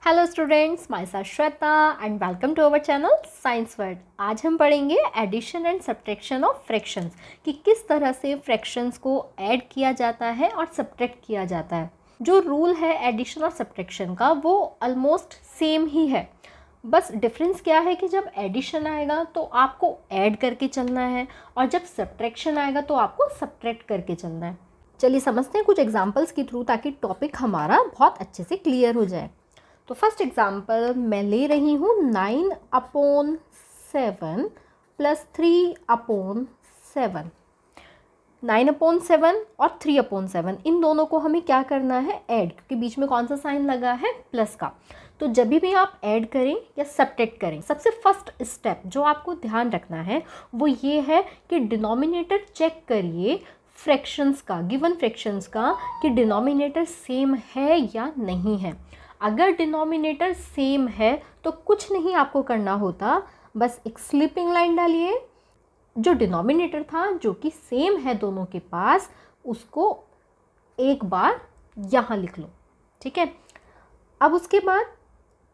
Hello students, myself Shweta and welcome to our channel science word. आज हम पढ़ेंगे addition and subtraction of fractions कि किस तरह से फ्रैक्शंस को ऐड किया जाता है और सब्ट्रैक्ट किया जाता है। जो रूल है एडिशन और सब्ट्रैक्शन का वो ऑलमोस्ट सेम ही है, बस डिफरेंस क्या है कि जब एडिशन आएगा तो आपको ऐड करके चलना है और जब सब्ट्रैक्शन आएगा तो आपको सब्ट्रैक्ट करके चलना है। चलिए समझते हैं कुछ एग्जाम्पल्स के थ्रू ताकि टॉपिक हमारा बहुत अच्छे से क्लियर हो जाए। तो फर्स्ट एग्जाम्पल मैं ले रही हूँ 9/7 प्लस 3/7। 9/7 और 3/7 इन दोनों को हमें क्या करना है, ऐड, क्योंकि बीच में कौन सा साइन लगा है, प्लस का। तो जब भी आप ऐड करें या सब्ट्रैक्ट करें, सबसे फर्स्ट स्टेप जो आपको ध्यान रखना है वो ये है कि डिनोमिनेटर चेक करिए फ्रैक्शंस का, गिवन फ्रैक्शंस का, कि डिनोमिनेटर सेम है या नहीं है। अगर डिनोमिनेटर सेम है तो कुछ नहीं आपको करना होता, बस एक स्लीपिंग लाइन डालिए। जो डिनोमिनेटर था जो कि सेम है दोनों के पास, उसको एक बार यहाँ लिख लो, ठीक है। अब उसके बाद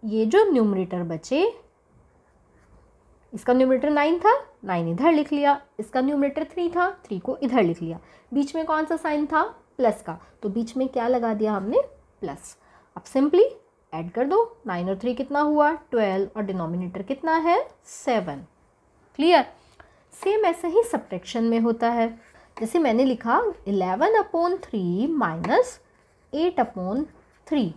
ये जो न्यूमरेटर बचे, इसका न्यूमरेटर 9 था, 9 इधर लिख लिया। इसका न्यूमरेटर 3 था, 3 को इधर लिख लिया। बीच में कौन सा साइन था, प्लस का, तो बीच में क्या लगा दिया हमने, प्लस। अब सिंपली ऐड कर दो, 9 और 3 कितना हुआ, 12, और डिनोमिनेटर कितना है, 7। क्लियर। सेम ऐसे ही सब्ट्रैक्शन में होता है। जैसे मैंने लिखा 11/3 माइनस 8/3।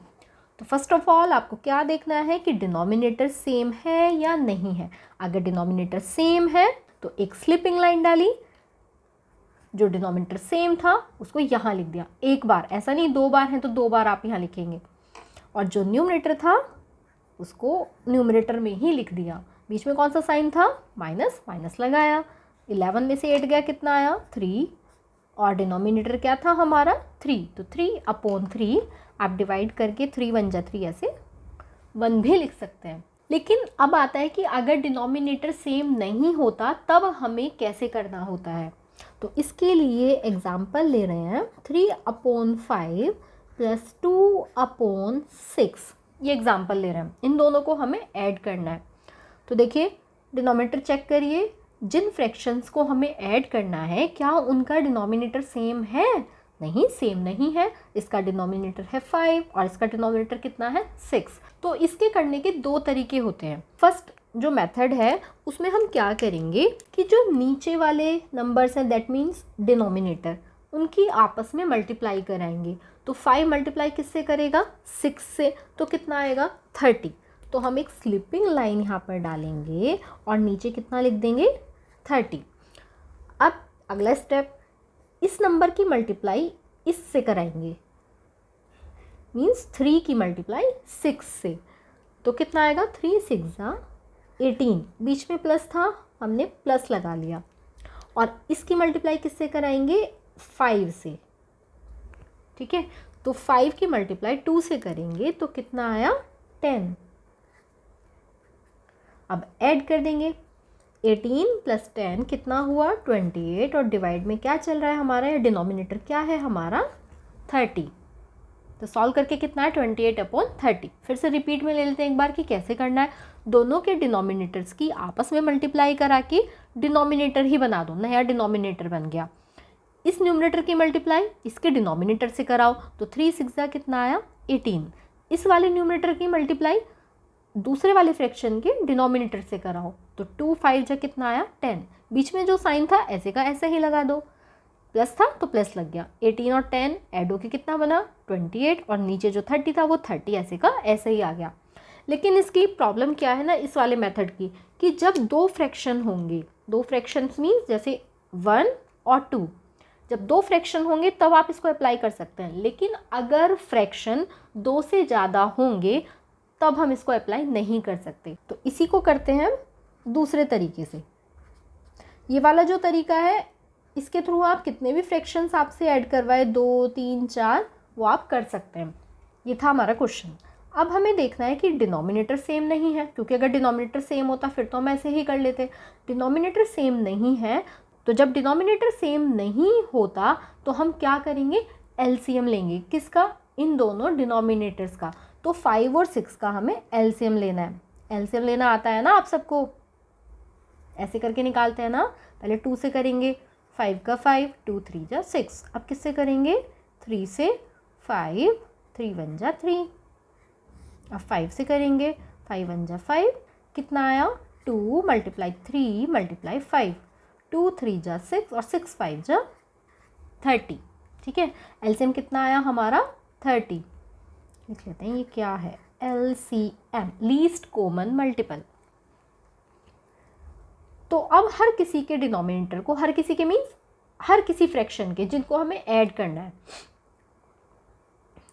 तो फर्स्ट ऑफ ऑल आपको क्या देखना है कि डिनोमिनेटर सेम है या नहीं है। अगर डिनोमिनेटर सेम है तो एक स्लिपिंग लाइन डाली, जो डिनोमिनेटर सेम था उसको यहाँ लिख दिया एक बार, ऐसा नहीं 2 बार है तो 2 बार आप यहाँ लिखेंगे, और जो न्यूमरेटर था उसको न्यूमरेटर में ही लिख दिया। बीच में कौन सा साइन था, माइनस, माइनस लगाया। 11 में से 8 गया, कितना आया, 3, और डिनोमिनेटर क्या था हमारा, 3, तो 3/3 आप डिवाइड करके 3 1 जा 3, ऐसे 1 भी लिख सकते हैं। लेकिन अब आता है कि अगर डिनोमिनेटर सेम नहीं होता तब हमें कैसे करना होता है। तो इसके लिए एग्जाम्पल ले रहे हैं 3/5 प्लस 2/6, ये एग्जाम्पल ले रहे हैं। इन दोनों को हमें ऐड करना है। तो देखिए डिनोमिनेटर चेक करिए, जिन फ्रैक्शंस को हमें ऐड करना है क्या उनका डिनोमिनेटर सेम है, नहीं, सेम नहीं है। इसका डिनोमिनेटर है 5 और इसका डिनोमिनेटर कितना है, 6। तो इसके करने के 2 तरीके होते हैं। फर्स्ट जो मेथड है उसमें हम क्या करेंगे कि जो नीचे वाले नंबर्स हैं, दैट मीन्स डिनोमिनेटर, उनकी आपस में मल्टीप्लाई कराएंगे। तो 5 मल्टीप्लाई किससे करेगा, 6 से, तो कितना आएगा, 30। तो हम एक स्लिपिंग लाइन यहाँ पर डालेंगे और नीचे कितना लिख देंगे, 30। अब अगला स्टेप, इस नंबर की मल्टीप्लाई इससे कराएंगे, मीन्स 3 की मल्टीप्लाई 6 से, तो कितना आएगा, 3 6 18। बीच में प्लस था, हमने प्लस लगा लिया। और इसकी मल्टीप्लाई किससे कराएंगे, 5 से, ठीक है। तो 5 की मल्टीप्लाई 2 से करेंगे तो कितना आया, 10। अब ऐड कर देंगे, 18 प्लस 10 कितना हुआ, 28, और डिवाइड में क्या चल रहा है हमारा, डिनोमिनेटर क्या है हमारा, 30। तो सॉल्व करके कितना है, 28/30। फिर से रिपीट में ले लेते हैं एक बार कि कैसे करना है। दोनों के डिनोमिनेटर्स की आपस में मल्टीप्लाई करा के डिनोमिनेटर ही बना दो, नया डिनोमिनेटर बन गया। इस न्यूमरेटर की मल्टीप्लाई इसके डिनोमिनेटर से कराओ, तो 3 6 कितना आया, 18। इस वाले न्यूमरेटर की मल्टीप्लाई दूसरे वाले फ्रैक्शन के डिनोमिनेटर से कराओ, तो 2 5 जा कितना आया, 10। बीच में जो साइन था ऐसे का ऐसे ही लगा दो, प्लस था तो प्लस लग गया। 18 और 10 ऐड होके कितना बना, 28, और नीचे जो 30 था वो 30 ऐसे का ऐसे ही आ गया। लेकिन इसकी प्रॉब्लम क्या है ना इस वाले मेथड की, कि जब 2 फ्रैक्शन होंगे, 2 फ्रैक्शंस मीन्स जैसे 1 और 2, जब 2 फ्रैक्शन होंगे तब आप इसको अप्लाई कर सकते हैं। लेकिन अगर फ्रैक्शन 2 से ज़्यादा होंगे तब हम इसको अप्लाई नहीं कर सकते। तो इसी को करते हैं दूसरे तरीके से। ये वाला जो तरीका है इसके थ्रू आप कितने भी फ्रैक्शंस आपसे ऐड करवाए, 2 3 4, वो आप कर सकते हैं। ये था हमारा क्वेश्चन। अब हमें देखना है कि डिनोमिनेटर सेम नहीं है, क्योंकि अगर डिनोमिनेटर सेम होता फिर तो हम ऐसे ही कर लेते। डिनोमिनेटर सेम नहीं है, तो जब डिनोमिनेटर सेम नहीं होता तो हम क्या करेंगे, एलसीएम लेंगे, किसका, इन दोनों डिनोमिनेटर्स का। तो 5 और 6 का हमें एलसीएम लेना है। एलसीएम लेना आता है ना आप सबको, ऐसे करके निकालते हैं ना। पहले 2 से करेंगे, 5 का 5, 2 3 जा 6। अब किससे करेंगे, 3 से 5, 3 1 जा 3। अब 5 से करेंगे, 5 1 जा 5, कितना आया 2 × 3 × 5, 2 3 जा 6 और 6 5 जा 30। ठीक है, एलसीएम कितना आया हमारा 30। लिख लेते हैं ये क्या है, एलसीएम, लीस्ट कॉमन मल्टीपल। तो अब हर किसी के डिनोमिनेटर को, हर किसी के मीन्स हर किसी फ्रैक्शन के जिनको हमें ऐड करना है,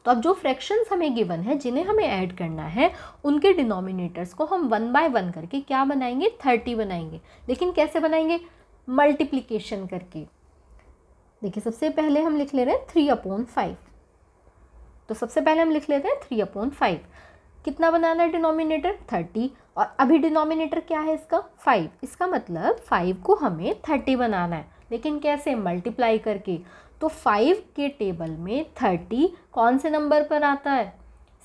तो अब जो फ्रैक्शंस हमें गिवन है जिन्हें हमें ऐड करना है उनके डिनोमिनेटर्स को हम 1 बाय 1 करके क्या बनाएंगे, 30 बनाएंगे। लेकिन कैसे बनाएंगे, मल्टीप्लिकेशन करके। देखिए सबसे पहले हम लिख ले रहे हैं 3/5। तो सबसे पहले हम लिख लेते हैं 3/5। कितना बनाना है डिनोमिनेटर, 30। और अभी डिनोमिनेटर क्या है इसका, 5। इसका मतलब 5 को हमें 30 बनाना है, लेकिन कैसे, मल्टीप्लाई करके। तो 5 के टेबल में 30 कौन से नंबर पर आता है,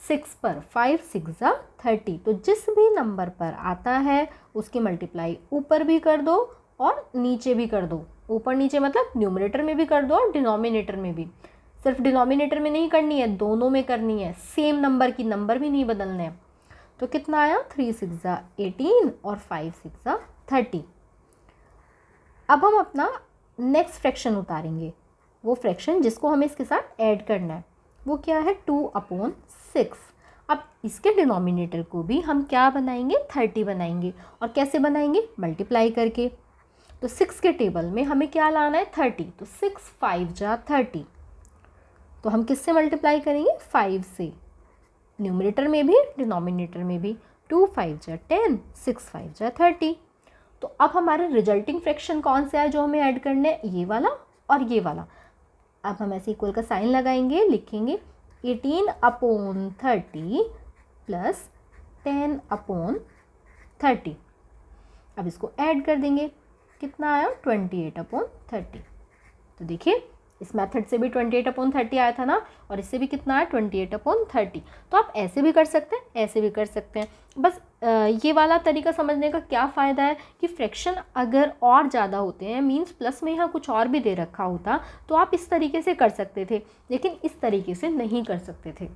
6 पर। 5 6 जा 30। तो जिस भी नंबर पर आता है उसकी मल्टीप्लाई ऊपर भी कर दो और नीचे भी कर दो। ऊपर नीचे मतलब न्यूमरेटर में भी कर दो और डिनोमिनेटर में भी। सिर्फ डिनोमिनेटर में नहीं करनी है, दोनों में करनी है, सेम नंबर की, नंबर भी नहीं बदलने हैं। तो कितना आया, 3 6 जा 18 और 5 6 जा 30। अब हम अपना नेक्स्ट फ्रैक्शन उतारेंगे, वो फ्रैक्शन जिसको हमें इसके साथ ऐड करना है, वो क्या है 2/6। अब इसके डिनोमिनेटर को भी हम क्या बनाएंगे, 30 बनाएंगे। और कैसे बनाएंगे, मल्टीप्लाई करके। तो 6 के टेबल में हमें क्या लाना है, 30। तो 6 5 जा 30। तो हम किससे मल्टीप्लाई करेंगे, 5 से, न्यूमरेटर में भी डिनोमिनेटर में भी। 2 5 जा 10, 6 5 जा 30। तो अब हमारे रिजल्टिंग फ्रैक्शन कौन से है जो हमें ऐड करने हैं, ये वाला और ये वाला। अब हम ऐसे इक्वल का साइन लगाएंगे, लिखेंगे 18/30 प्लस 10/30। अब इसको ऐड कर देंगे, कितना आया 28/30। तो देखिए इस मेथड से भी 28/30 आया था ना, और इससे भी कितना आया 28/30। तो आप ऐसे भी कर सकते हैं, ऐसे भी कर सकते हैं। बस ये वाला तरीका समझने का क्या फ़ायदा है कि फ्रैक्शन अगर और ज़्यादा होते हैं, मींस प्लस में यहाँ कुछ और भी दे रखा होता, तो आप इस तरीके से कर सकते थे, लेकिन इस तरीके से नहीं कर सकते थे।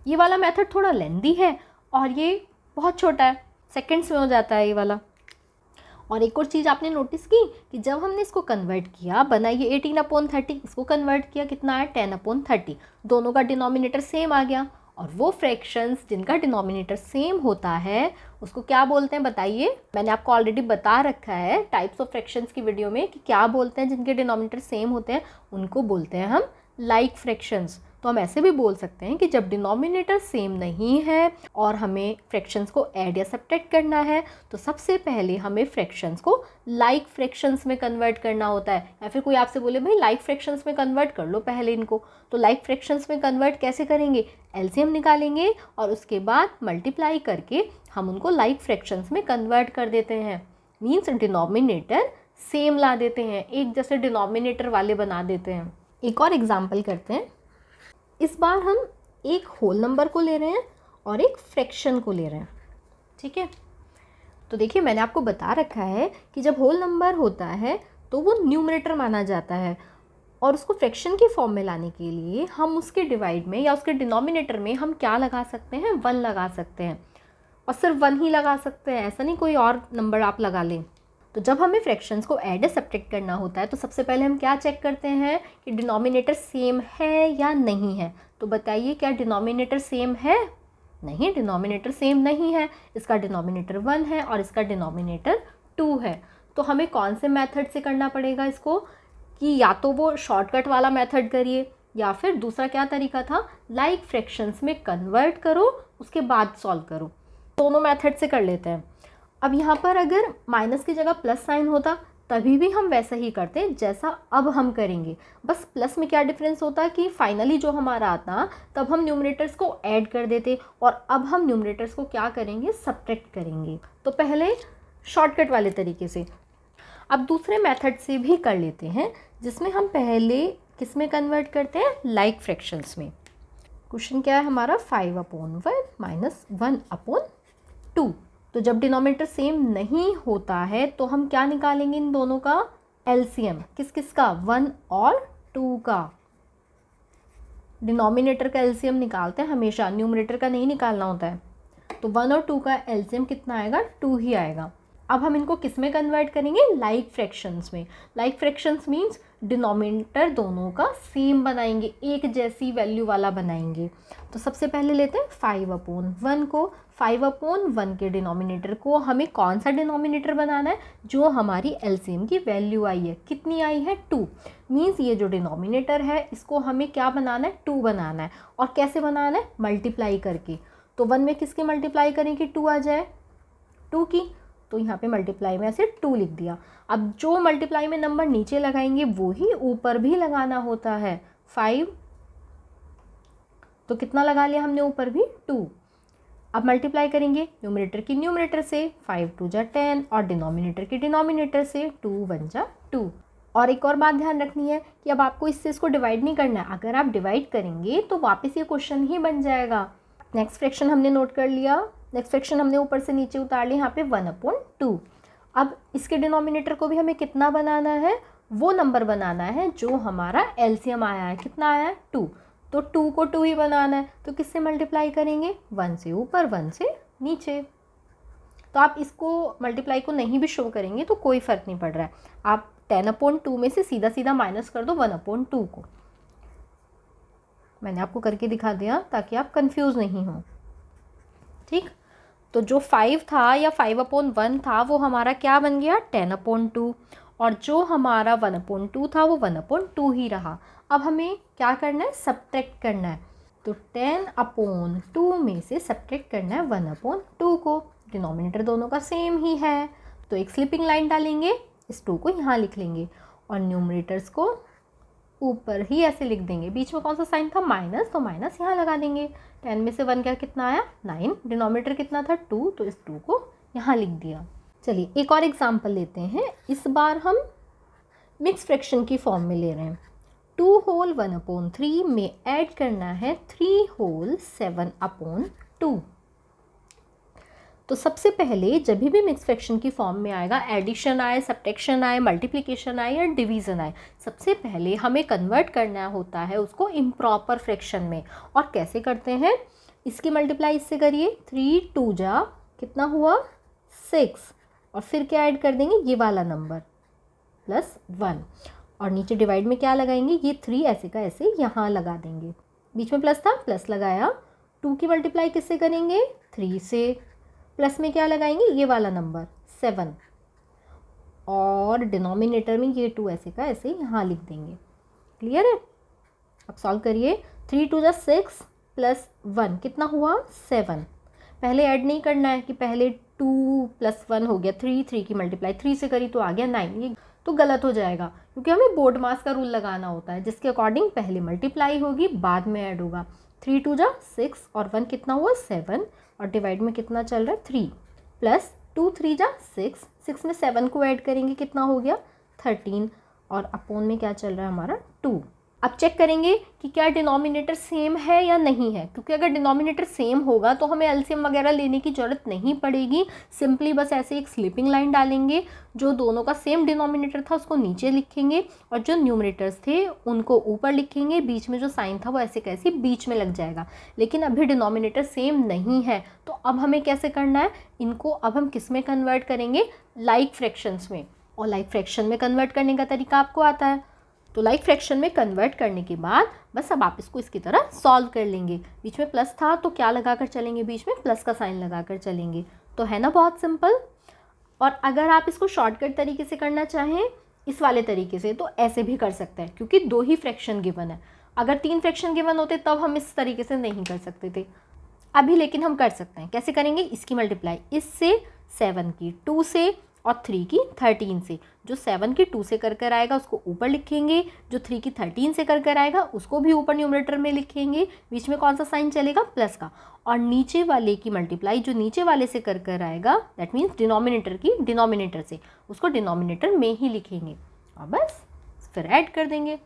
ये वाला मेथड थोड़ा लेंदी है और ये बहुत छोटा है, सेकेंड्स में हो जाता है ये वाला। और एक और चीज़ आपने नोटिस की कि जब हमने इसको कन्वर्ट किया, बना ये 18/30, इसको कन्वर्ट किया, कितना आया 10/30। दोनों का डिनोमिनेटर सेम आ गया। और वो फ्रैक्शंस जिनका डिनोमिनेटर सेम होता है उसको क्या बोलते हैं, बताइए। मैंने आपको ऑलरेडी बता रखा है टाइप्स ऑफ फ्रैक्शंस की वीडियो में कि क्या बोलते हैं जिनके डिनोमिनेटर सेम होते हैं, उनको बोलते हैं हम लाइक फ्रैक्शंस। तो हम ऐसे भी बोल सकते हैं कि जब डिनोमिनेटर सेम नहीं है और हमें फ्रैक्शंस को ऐड या सब्ट्रैक्ट करना है, तो सबसे पहले हमें फ्रैक्शंस को लाइक फ्रैक्शंस में कन्वर्ट करना होता है। या फिर कोई आपसे बोले भाई लाइक फ्रैक्शंस में कन्वर्ट कर लो पहले इनको, तो लाइक फ्रैक्शंस में कन्वर्ट कैसे करेंगे, एलसीएम निकालेंगे और उसके बाद मल्टीप्लाई करके हम उनको लाइक फ्रैक्शंस में कन्वर्ट कर देते हैं। मीन्स डिनोमिनेटर सेम ला देते हैं, एक जैसे डिनोमिनेटर वाले बना देते हैं। एक और एग्जाम्पल करते हैं। इस बार हम एक होल नंबर को ले रहे हैं और एक फ्रैक्शन को ले रहे हैं, ठीक है। तो देखिए मैंने आपको बता रखा है कि जब होल नंबर होता है तो वो न्यूमरेटर माना जाता है, और उसको फ्रैक्शन के फॉर्म में लाने के लिए हम उसके डिवाइड में या उसके डिनोमिनेटर में हम क्या लगा सकते हैं, 1 लगा सकते हैं। और सिर्फ 1 ही लगा सकते हैं, ऐसा नहीं कोई और नंबर आप लगा लें। तो जब हमें फ्रैक्शंस को ऐड या सब्ट्रैक्ट करना होता है तो सबसे पहले हम क्या चेक करते हैं कि डिनोमिनेटर सेम है या नहीं है। तो बताइए क्या डिनोमिनेटर सेम है, नहीं, डिनोमिनेटर सेम नहीं है। इसका डिनोमिनेटर 1 है और इसका डिनोमिनेटर 2 है। तो हमें कौन से मेथड से करना पड़ेगा इसको, कि या तो वो शॉर्टकट वाला मेथड करिए या फिर दूसरा क्या तरीका था, लाइक फ्रैक्शंस में कन्वर्ट करो उसके बाद सॉल्व करो। दोनों मेथड से कर लेते हैं। अब यहाँ पर अगर माइनस की जगह प्लस साइन होता तभी भी हम वैसा ही करते जैसा अब हम करेंगे। बस प्लस में क्या डिफरेंस होता कि फाइनली जो हमारा आता तब हम न्यूमरेटर्स को ऐड कर देते और अब हम न्यूमरेटर्स को क्या करेंगे, सब्ट्रैक्ट करेंगे। तो पहले शॉर्टकट वाले तरीके से। अब दूसरे मेथड से भी कर लेते हैं जिसमें हम पहले किस में कन्वर्ट करते हैं, लाइक फ्रैक्शंस में। क्वेश्चन क्या है हमारा 5/1 माइनस 1/2। तो जब डिनोमिनेटर सेम नहीं होता है तो हम क्या निकालेंगे इन दोनों का एलसीएम। किस किस का? 1 और 2 का। डिनोमिनेटर का एलसीएम निकालते हैं हमेशा, न्यूमरेटर का नहीं निकालना होता है। तो 1 और 2 का एलसीएम कितना आएगा? 2 ही आएगा। अब हम इनको किस में कन्वर्ट करेंगे? लाइक फ्रैक्शंस में। लाइक फ्रैक्शंस मीन्स डिनोमिनेटर दोनों का सेम बनाएंगे, एक जैसी वैल्यू वाला बनाएंगे। तो सबसे पहले लेते हैं 5/1 को। 5/1 के डिनोमिनेटर को हमें कौन सा डिनोमिनेटर बनाना है? जो हमारी एलसीएम की वैल्यू आई है। कितनी आई है? 2। मीन्स ये जो डिनोमिनेटर है इसको हमें क्या बनाना है? 2 बनाना है। और कैसे बनाना है? मल्टीप्लाई करके। तो 1 में किसकी मल्टीप्लाई करें कि 2 आ जाए? 2 की। तो यहाँ पे मल्टीप्लाई में ऐसे 2 लिख दिया। अब जो मल्टीप्लाई में नंबर नीचे लगाएंगे वो ही ऊपर भी लगाना होता है। 5 तो कितना लगा लिया हमने ऊपर भी? 2। अब मल्टीप्लाई करेंगे न्यूमरेटर की न्यूमरेटर से, 5 2 जा 10, और डिनोमिनेटर की डिनोमिनेटर से, 2 1 जा 2। और एक और बात ध्यान रखनी है कि अब आपको इससे इसको डिवाइड नहीं करना है। अगर आप डिवाइड करेंगे तो वापस ये क्वेश्चन ही बन जाएगा। नेक्स्ट फ्रैक्शन हमने नोट कर लिया। नेक्स्ट फ्रैक्शन हमने ऊपर से नीचे उतार लिया, यहाँ पे 1/2। अब इसके डिनोमिनेटर को भी हमें कितना बनाना है? वो नंबर बनाना है जो हमारा एलसीएम आया है। कितना आया है? 2। तो 2 को 2 ही बनाना है। तो किससे मल्टीप्लाई करेंगे? 1 से ऊपर 1 से नीचे। तो आप इसको मल्टीप्लाई को नहीं भी शो करेंगे तो कोई फ़र्क नहीं पड़ रहा है। आप 10/2 में से सीधा सीधा माइनस कर दो 1/2 को। मैंने आपको करके दिखा दिया ताकि आप कंफ्यूज नहीं हो। ठीक, तो जो 5 था या 5/1 था वो हमारा क्या बन गया? 10/2। और जो हमारा 1/2 था वो 1/2 ही रहा। अब हमें क्या करना है? सब्ट्रैक्ट करना है। तो 10/2 में से सब्ट्रैक्ट करना है 1/2 को। डिनोमिनेटर दोनों का सेम ही है तो एक स्लिपिंग लाइन डालेंगे, इस 2 को यहाँ लिख लेंगे और न्यूमरेटर्स को ऊपर ही ऐसे लिख देंगे। बीच में कौन सा साइन था? माइनस, तो माइनस यहाँ लगा देंगे। 10 में से 1 क्या कितना आया? 9। डिनोमिनेटर कितना था? 2, तो इस 2 को यहाँ लिख दिया। चलिए एक और एग्जांपल लेते हैं। इस बार हम मिक्स फ्रैक्शन की फॉर्म में ले रहे हैं। 2 होल 1/3 में ऐड करना है 3 होल 7/2। तो सबसे पहले जब भी मिक्स फ्रैक्शन की फॉर्म में आएगा, एडिशन आए, सब्ट्रैक्शन आए, मल्टीप्लिकेशन आए या डिवीज़न आए, सबसे पहले हमें कन्वर्ट करना होता है उसको इम्प्रॉपर फ्रैक्शन में। और कैसे करते हैं? इसकी मल्टीप्लाई इससे करिए, 3 2 जा कितना हुआ? 6। और फिर क्या ऐड कर देंगे? ये वाला नंबर +1। और नीचे डिवाइड में क्या लगाएंगे? ये 3 ऐसे का ऐसे यहाँ लगा देंगे। बीच में प्लस था, प्लस लगाया। 2 की मल्टीप्लाई किससे करेंगे? 3 से। प्लस में क्या लगाएंगे? ये वाला नंबर 7। और डिनोमिनेटर में ये 2 ऐसे का ऐसे यहाँ लिख देंगे। क्लियर है? अब सॉल्व करिए। 3 2 जा 6 प्लस 1 कितना हुआ? 7। पहले ऐड नहीं करना है कि पहले 2 + 1 हो गया 3, 3 की मल्टीप्लाई 3 से करी तो आ गया 9। ये तो गलत हो जाएगा क्योंकि हमें बोर्ड मास का रूल लगाना होता है जिसके अकॉर्डिंग पहले मल्टीप्लाई होगी बाद में ऐड होगा। 3 2 जा 6 और 1 कितना हुआ? 7। और डिवाइड में कितना चल रहा है? 3 प्लस 2 3 जा 6, 6 में 7 को ऐड करेंगे कितना हो गया? 13। और अपोन में क्या चल रहा है हमारा? 2। अब चेक करेंगे कि क्या डिनोमिनेटर सेम है या नहीं है, क्योंकि अगर डिनोमिनेटर सेम होगा तो हमें एलसीएम वगैरह लेने की ज़रूरत नहीं पड़ेगी। सिंपली बस ऐसे एक स्लिपिंग लाइन डालेंगे, जो दोनों का सेम डिनोमिनेटर था उसको नीचे लिखेंगे और जो न्यूमरेटर्स थे उनको ऊपर लिखेंगे। बीच में जो साइन था वो ऐसे कैसे बीच में लग जाएगा। लेकिन अभी डिनोमिनेटर सेम नहीं है तो अब हमें कैसे करना है? इनको अब हम किस में कन्वर्ट करेंगे? लाइक फ्रैक्शंस में। और लाइक फ्रैक्शन में कन्वर्ट करने का तरीका आपको आता है। तो लाइक फ्रैक्शन में कन्वर्ट करने के बाद बस अब आप इसको इसकी तरह सॉल्व कर लेंगे। बीच में प्लस था तो क्या लगाकर चलेंगे? बीच में प्लस का साइन लगाकर चलेंगे। तो है ना बहुत सिंपल। और अगर आप इसको शॉर्टकट तरीके से करना चाहें इस वाले तरीके से तो ऐसे भी कर सकते हैं, क्योंकि 2 ही फ्रैक्शन गिवन है। अगर 3 फ्रैक्शन गिवन होते तब हम इस तरीके से नहीं कर सकते थे अभी, लेकिन हम कर सकते हैं। कैसे करेंगे? इसकी मल्टीप्लाई इससे, 7 की 2 से और 3 की 13 से। जो 7 की 2 से कर आएगा उसको ऊपर लिखेंगे, जो 3 की 13 से कर आएगा उसको भी ऊपर न्यूमरेटर में लिखेंगे। बीच में कौन सा साइन चलेगा? प्लस का। और नीचे वाले की मल्टीप्लाई जो नीचे वाले से कर आएगा, दैट मीन्स डिनोमिनेटर की डिनोमिनेटर से, उसको डिनोमिनेटर में ही लिखेंगे और बस फिर ऐड कर देंगे।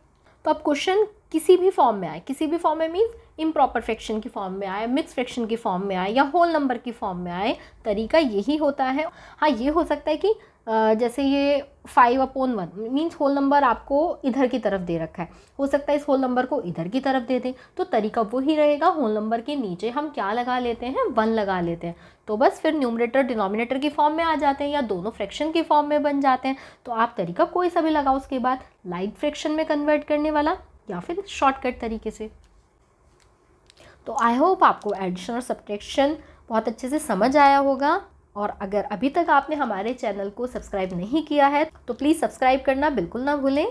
तो अब क्वेश्चन किसी भी फॉर्म में आए, किसी भी फॉर्म में मीन्स इम्प्रॉपर फ्रैक्शन की फॉर्म में आए, मिक्स फ्रैक्शन की फॉर्म में आए या होल नंबर की फॉर्म में आए, तरीका यही होता है। हाँ, ये हो सकता है कि जैसे ये 5/1 मीन्स होल नंबर आपको इधर की तरफ दे रखा है, हो सकता है इस होल नंबर को इधर की तरफ दे दें, तो तरीका वही रहेगा, होल नंबर के नीचे हम क्या लगा लेते हैं, 1 लगा लेते हैं, तो बस फिर न्यूमरेटर डिनोमिनेटर की फॉर्म में आ जाते हैं या दोनों फ्रैक्शन की फॉर्म में बन जाते हैं। तो आप तरीका कोई सा भी लगाओ उसके बाद, लाइक फ्रैक्शन में कन्वर्ट करने वाला या फिर शॉर्टकट तरीके से। तो आई होप आपको एडिशन और सब्ट्रैक्शन बहुत अच्छे से समझ आया होगा, और अगर अभी तक आपने हमारे चैनल को सब्सक्राइब नहीं किया है तो प्लीज़ सब्सक्राइब करना बिल्कुल ना भूलें,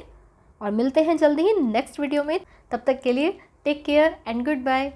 और मिलते हैं जल्दी ही नेक्स्ट वीडियो में। तब तक के लिए take care and good bye.